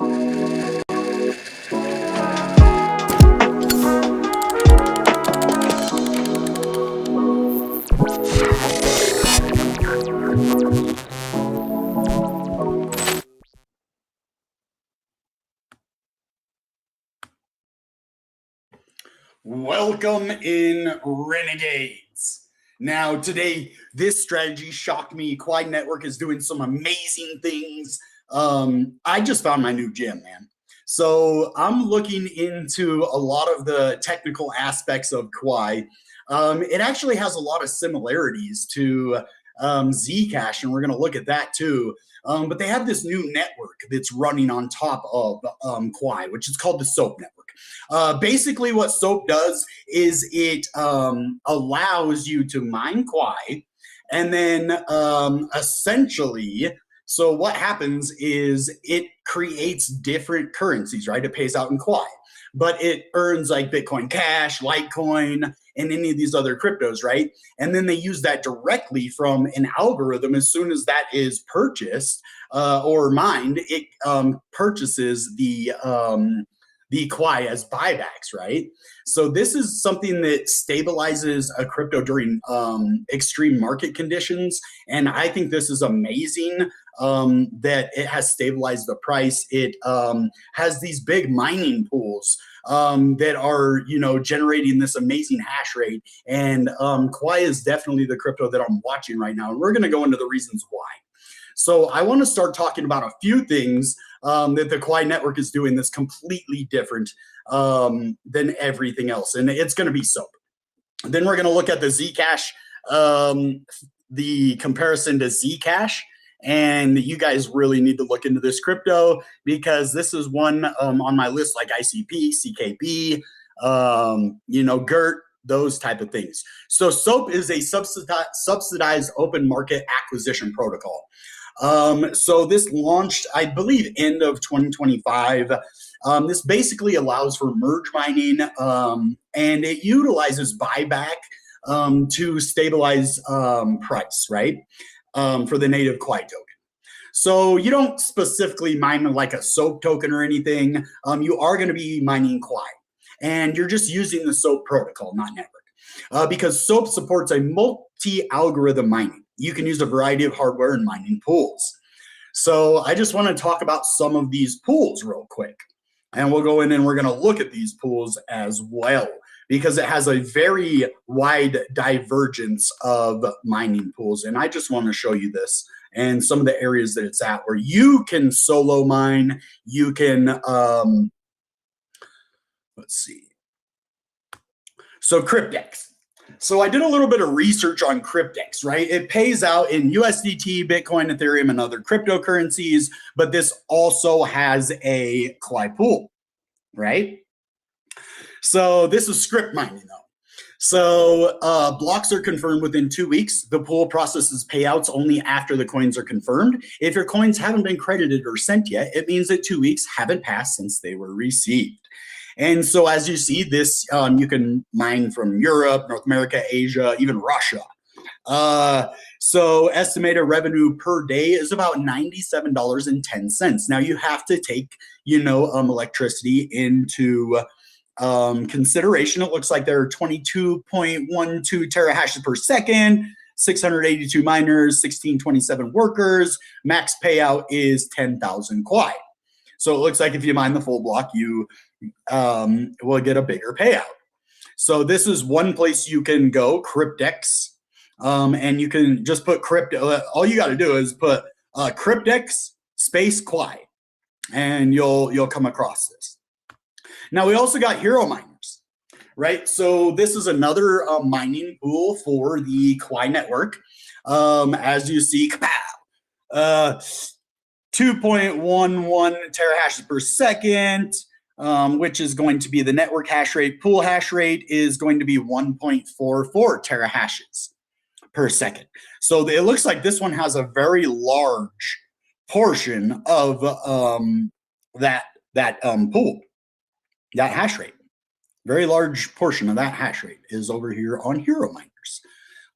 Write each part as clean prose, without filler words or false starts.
Welcome in, Renegades. Now, today, this strategy shocked me. Quainetwork is doing some amazing things. I just found my new gym, man. So I'm looking into a lot of the technical aspects of Quai. It actually has a lot of similarities to Zcash, and we're going to look at that too. But they have this new network that's running on top of Quai, which is called the SOAP network. Basically, what SOAP does is it allows you to mine Quai, and then essentially, so what happens is it creates different currencies, right? It pays out in Quai, but it earns like Bitcoin Cash, Litecoin, and any of these other cryptos, right? And then they use that directly from an algorithm. As soon as that is purchased or mined, it purchases the Quai as buybacks, right? So this is something that stabilizes a crypto during extreme market conditions. And I think this is amazing that it has stabilized the price. It has these big mining pools that are, generating this amazing hash rate. And Quai is definitely the crypto that I'm watching right now. And we're going to go into the reasons why. So I want to start talking about a few things that the Quai network is doing that's completely different than everything else. And it's going to be SOAP. Then we're going to look at the Zcash, the comparison to Zcash. And you guys really need to look into this crypto because this is one on my list like ICP, CKB, GERT, those type of things. So SOAP is a subsidized open market acquisition protocol. So this launched, I believe, end of 2025. This basically allows for merge mining, and it utilizes buyback to stabilize price, right? For the native Quai token. So you don't specifically mine like a SOAP token or anything. You are going to be mining Quai, and you're just using the SOAP protocol, not network, because SOAP supports a multi-algorithm mining. You can use a variety of hardware and mining pools. So I just want to talk about some of these pools real quick, and we'll go in and we're going to look at these pools as well, because it has a very wide divergence of mining pools. And I just want to show you this and some of the areas that it's at where you can solo mine, you can, let's see. So Cryptex. So I did a little bit of research on Cryptex, right? It pays out in USDT, Bitcoin, Ethereum, and other cryptocurrencies, but this also has a Quai pool, right? So this is script mining though. So blocks are confirmed within 2 weeks. The pool processes payouts only after the coins are confirmed. If your coins haven't been credited or sent yet, it means that 2 weeks haven't passed since they were received. And so as you see this, you can mine from Europe, North America, Asia, even Russia. So estimated revenue per day is about $97.10. Now you have to take, electricity into consideration. It looks like there are 22.12 terahashes per second, 682 miners, 1627 workers. Max payout is 10,000 Quai. So it looks like if you mine the full block, you will get a bigger payout. So this is one place you can go, Cryptex, and you can just put crypto. All you got to do is put Cryptex space Quai, and you'll come across this. Now we also got hero miners, right? So this is another mining pool for the Quai network. As you see, 2.11 terahashes per second, which is going to be the network hash rate. Pool hash rate is going to be 1.44 terahashes per second. So it looks like this one has a very large portion of that pool. That hash rate, very large portion of that hash rate is over here on hero miners.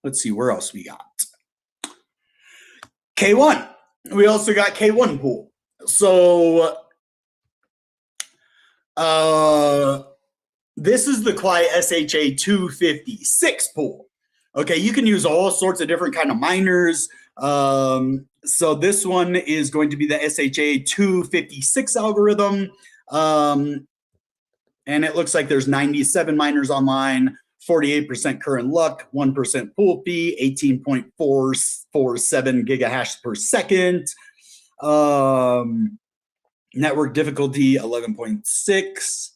Let's see where else we got. K1. We also got K1 pool. So This is the Quai SHA 256 pool. Okay, you can use all sorts of different kind of miners. So this one is going to be the SHA 256 algorithm. And it looks like there's 97 miners online, 48% current luck, 1% pool fee, 18.447 gigahash per second. Network difficulty 11.6.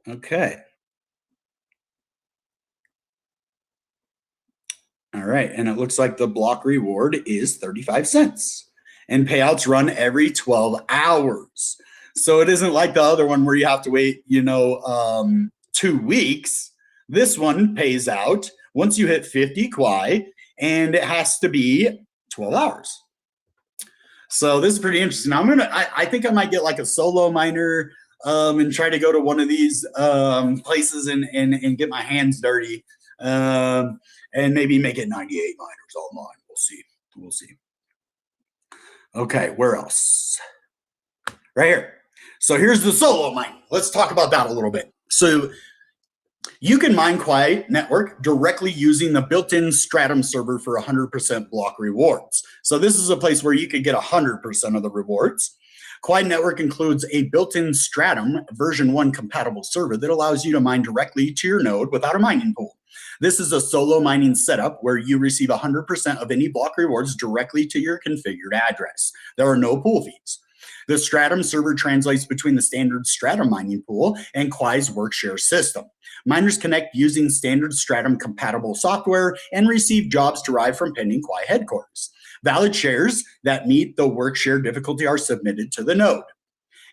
Okay. All right, and it looks like the block reward is 35 cents. And payouts run every 12 hours. So it isn't like the other one where you have to wait, 2 weeks. This one pays out once you hit 50 quai, and it has to be 12 hours. So this is pretty interesting. I think I might get like a solo miner and try to go to one of these places and get my hands dirty and maybe make it 98 miners online. We'll see. Okay, where else? Right here. So here's the solo mining. Let's talk about that a little bit. So you can mine Quai network directly using the built-in Stratum server for 100% block rewards. So this is a place where you could get 100% of the rewards. Quai network includes a built-in Stratum version 1 compatible server that allows you to mine directly to your node without a mining pool. This is a solo mining setup where you receive 100% of any block rewards directly to your configured address. There are no pool fees. The Stratum server translates between the standard Stratum mining pool and Quai's workshare system. Miners connect using standard Stratum compatible software and receive jobs derived from pending Quai headquarters. Valid shares that meet the workshare difficulty are submitted to the node.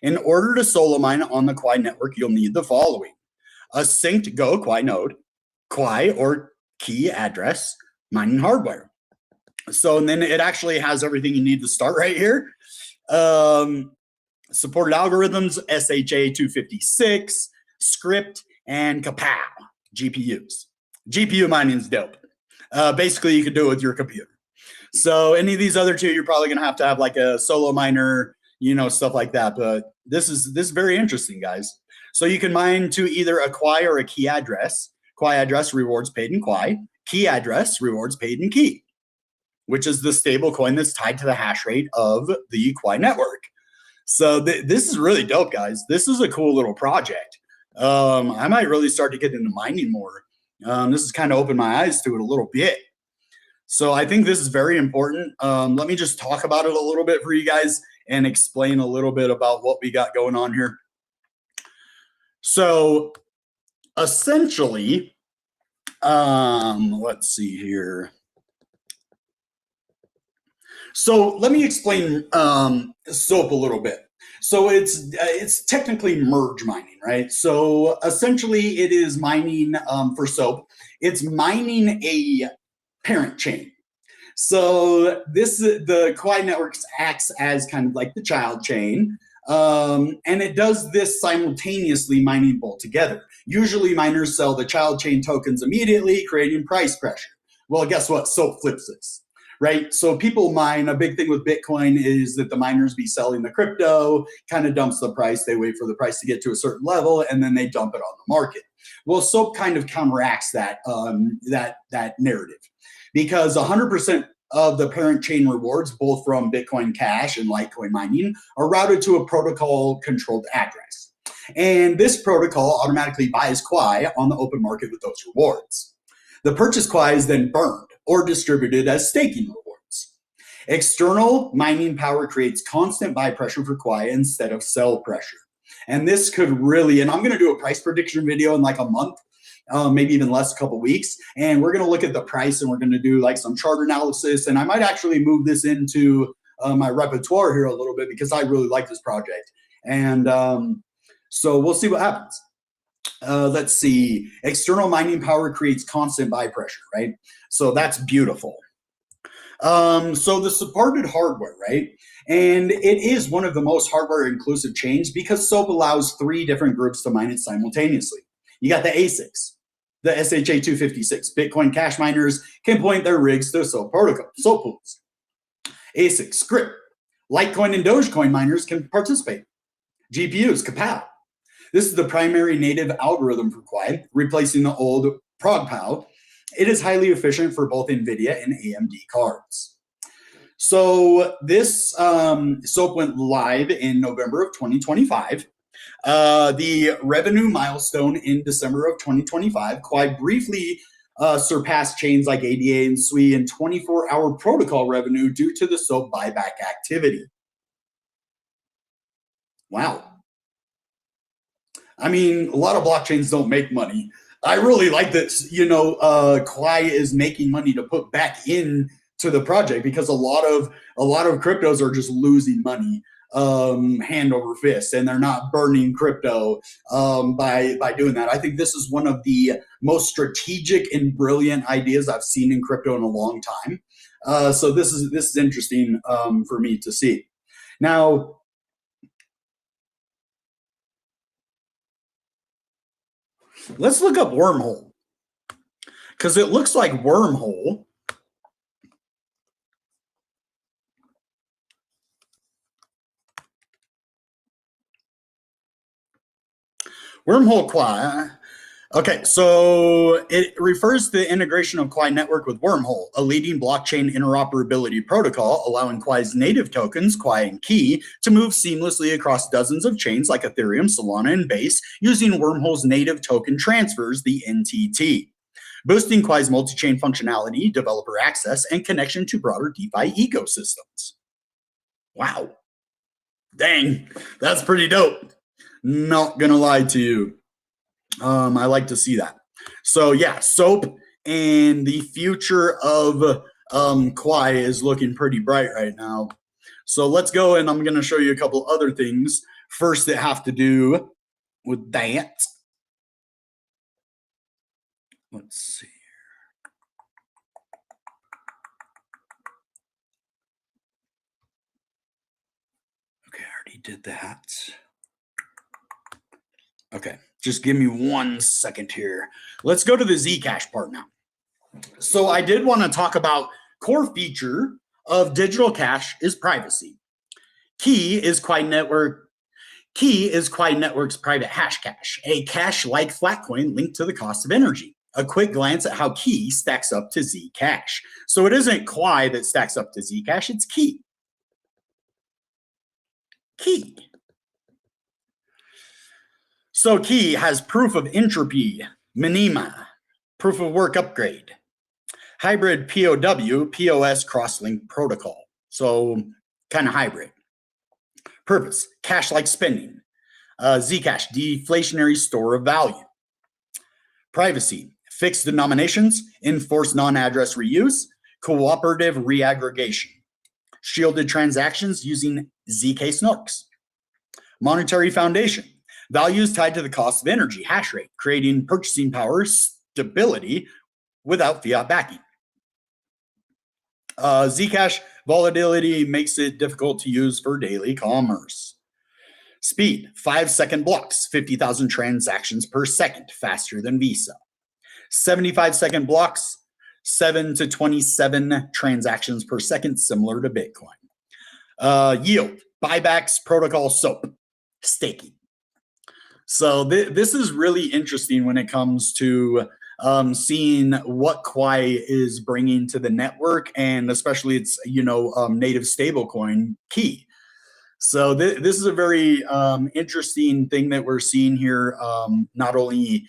In order to solo mine on the Quai network, you'll need the following: a synced Go Quai node, Quai or key address, mining hardware. So, and then it actually has everything you need to start right here. Supported algorithms, SHA 256, script, and kapow, GPUs. GPU mining is dope. Basically, you can do it with your computer. So any of these other two, you're probably going to have like a solo miner, stuff like that. But this is very interesting, guys. So you can mine to either a Quai or a key address. Quai address rewards paid in Quai. Key address rewards paid in key, which is the stable coin that's tied to the hash rate of the Quai network. So this is really dope, guys. This is a cool little project. I might really start to get into mining more. This has kind of opened my eyes to it a little bit. So I think this is very important. Let me just talk about it a little bit for you guys and explain a little bit about what we got going on here. So essentially, let's see here. So let me explain SOAP a little bit. So it's technically merge mining, right? So essentially it is mining for SOAP. It's mining a parent chain. So the Quai network acts as kind of like the child chain. And it does this simultaneously, mining both together. Usually miners sell the child chain tokens immediately, creating price pressure. Well, guess what? SOAP flips this. Right? So people mine, a big thing with Bitcoin is that the miners be selling the crypto, kind of dumps the price. They wait for the price to get to a certain level and then they dump it on the market. Well, SOAP kind of counteracts that, that narrative, because 100% of the parent chain rewards, both from Bitcoin Cash and Litecoin mining, are routed to a protocol controlled address. And this protocol automatically buys Quai on the open market with those rewards. The purchase Quai is then burned or distributed as staking rewards. External mining power creates constant buy pressure for Quai instead of sell pressure. And this could really, and I'm going to do a price prediction video in like a month, maybe even less, a couple weeks. And we're going to look at the price and we're going to do like some chart analysis. And I might actually move this into my repertoire here a little bit because I really like this project. And so we'll see what happens. Let's see. External mining power creates constant buy pressure, right? So that's beautiful. So the supported hardware, right? And it is one of the most hardware inclusive chains because SOAP allows 3 different groups to mine it simultaneously. You got the ASICs, the SHA 256. Bitcoin Cash miners can point their rigs to SOAP protocol, SOAP pools. ASIC, script. Litecoin and Dogecoin miners can participate. GPUs, kapow. This is the primary native algorithm for Quai, replacing the old ProgPow. It is highly efficient for both NVIDIA and AMD cards. So this SOAP went live in November of 2025. The revenue milestone in December of 2025, Quai briefly surpassed chains like ADA and SWI in 24-hour protocol revenue due to the SOAP buyback activity. Wow. I mean, a lot of blockchains don't make money. I really like this. Quai is making money to put back in to the project, because a lot of cryptos are just losing money hand over fist, and they're not burning crypto by doing that. I think this is one of the most strategic and brilliant ideas I've seen in crypto in a long time. So this is interesting for me to see. Now, let's look up Wormhole, because it looks like Wormhole Quai. Okay, so it refers to the integration of quainetwork with Wormhole, a leading blockchain interoperability protocol, allowing Quai's native tokens, Quai and Key, to move seamlessly across dozens of chains like Ethereum, Solana, and Base, using Wormhole's native token transfers, the NTT, boosting Quai's multi-chain functionality, developer access, and connection to broader DeFi ecosystems. Wow. Dang, that's pretty dope. Not gonna lie to you. I like to see that. So yeah, SOAP and the future of Quai is looking pretty bright right now. So let's go, and I'm gonna show you a couple other things first that have to do with that. Let's see. Okay, I already did that. Okay, just give me 1 second here. Let's go to the Zcash part now. So I did want to talk about core feature of digital cash is privacy. Key is quainetwork's private hash cache, a cache-like flatcoin linked to the cost of energy. A quick glance at how Key stacks up to Zcash. So it isn't Quai that stacks up to Zcash, it's Key. Key. So Key has proof of entropy, minima, proof of work upgrade, hybrid POW, POS cross-link protocol. So kind of hybrid. Purpose, cash-like spending. Zcash, deflationary store of value. Privacy, fixed denominations, enforced non-address reuse, cooperative reaggregation. Shielded transactions using ZK snarks. Monetary foundation, values tied to the cost of energy, hash rate, creating purchasing power stability without fiat backing. Zcash volatility makes it difficult to use for daily commerce. Speed, 5-second blocks, 50,000 transactions per second, faster than Visa. 75-second blocks, 7 to 27 transactions per second, similar to Bitcoin. Yield, buybacks, protocol SOAP, staking. So this is really interesting when it comes to seeing what Quai is bringing to the network, and especially its native stablecoin Key. So this is a very interesting thing that we're seeing here, not only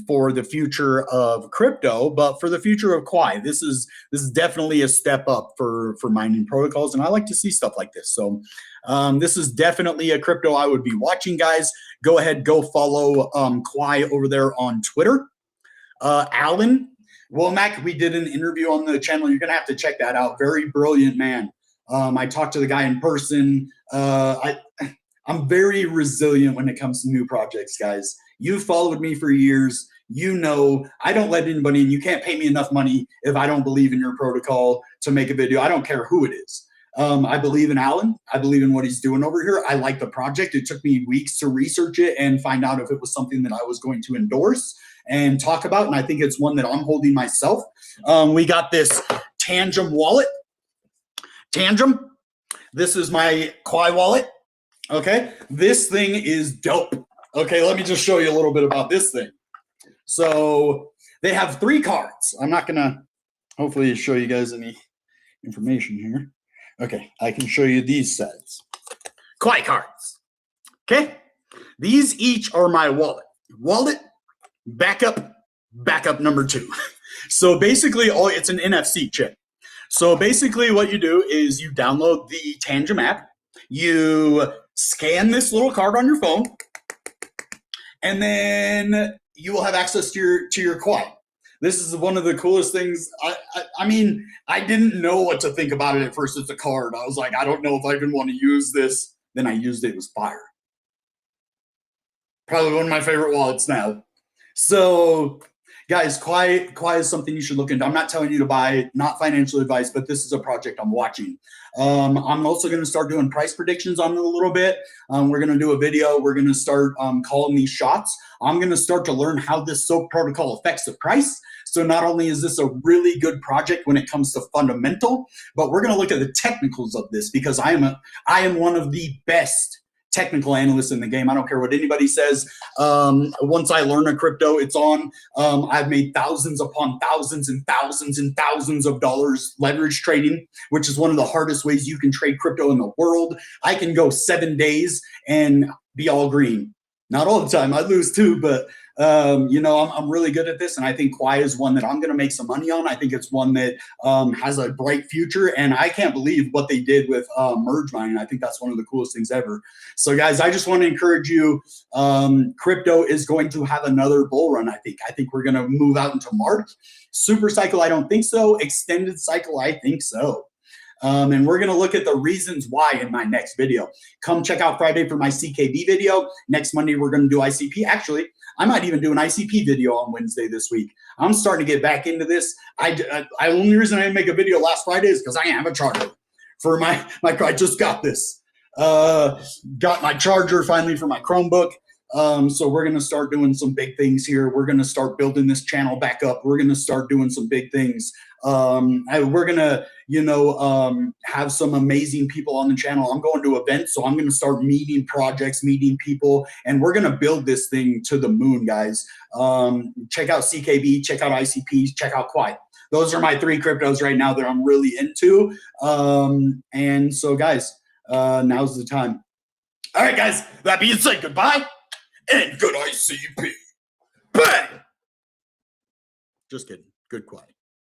for the future of crypto, but for the future of Quai. This is definitely a step up for mining protocols, and I like to see stuff like this. So this is definitely a crypto I would be watching, guys. Go ahead, go follow Quai over there on Twitter. Alan Womack, we did an interview on the channel. You're gonna have to check that out. Very brilliant man. I talked to the guy in person. I'm very resilient when it comes to new projects, guys. You've followed me for years. You know, I don't let anybody in. You can't pay me enough money if I don't believe in your protocol to make a video. I don't care who it is. I believe in Alan. I believe in what he's doing over here. I like the project. It took me weeks to research it and find out if it was something that I was going to endorse and talk about. And I think it's one that I'm holding myself. We got this Tangem wallet. Tangem. This is my Quai wallet. Okay. This thing is dope. Okay, let me just show you a little bit about this thing. So they have 3 cards. I'm not gonna hopefully show you guys any information here. Okay, I can show you these sets. Quai cards. Okay, these each are my wallet. Wallet, backup, backup number 2. So basically, it's an NFC chip. So basically, what you do is you download the Tangem app, you scan this little card on your phone, and then you will have access to your quai. This is one of the coolest things. I mean, I didn't know what to think about it at first. It's a card. I was like, I don't know if I even want to use this. Then I used it. It was fire. Probably one of my favorite wallets now. So, guys, Quai is something you should look into. I'm not telling you to buy, not financial advice, but this is a project I'm watching. I'm also going to start doing price predictions on it a little bit. We're going to do a video. We're going to start calling these shots. I'm going to start to learn how this SOAP protocol affects the price. So not only is this a really good project when it comes to fundamental, but we're going to look at the technicals of this because I am one of the best technical analysts in the game. I don't care what anybody says. Once I learn a crypto, it's on. I've made thousands upon thousands and thousands and thousands of dollars leverage trading, which is one of the hardest ways you can trade crypto in the world. I can go 7 days and be all green. Not all the time. I lose too, but I'm really good at this, and I think Quai is one that I'm going to make some money on. I think it's one that has a bright future, and I can't believe what they did with merge mining. I think that's one of the coolest things ever. So, guys, I just want to encourage you. Crypto is going to have another bull run. I think we're going to move out into March. Super cycle, I don't think so. Extended cycle, I think so. And we're going to look at the reasons why in my next video. Come check out Friday for my CKB video. Next Monday, we're going to do ICP. Actually, I might even do an ICP video on Wednesday this week. I'm starting to get back into this. I only reason I didn't make a video last Friday is because I have a charger for my I just got this. Got my charger finally for my Chromebook. So we're going to start doing some big things here. We're going to start building this channel back up. We're going to start doing some big things. We're going to, have some amazing people on the channel. I'm going to events, so I'm going to start meeting projects, meeting people, and we're going to build this thing to the moon, guys. Check out CKB, check out ICP, check out Quai. Those are my 3 cryptos right now that I'm really into. And so, guys, now's the time. All right, guys, that being said, goodbye and good ICP. Bang! Just kidding. Good Quai.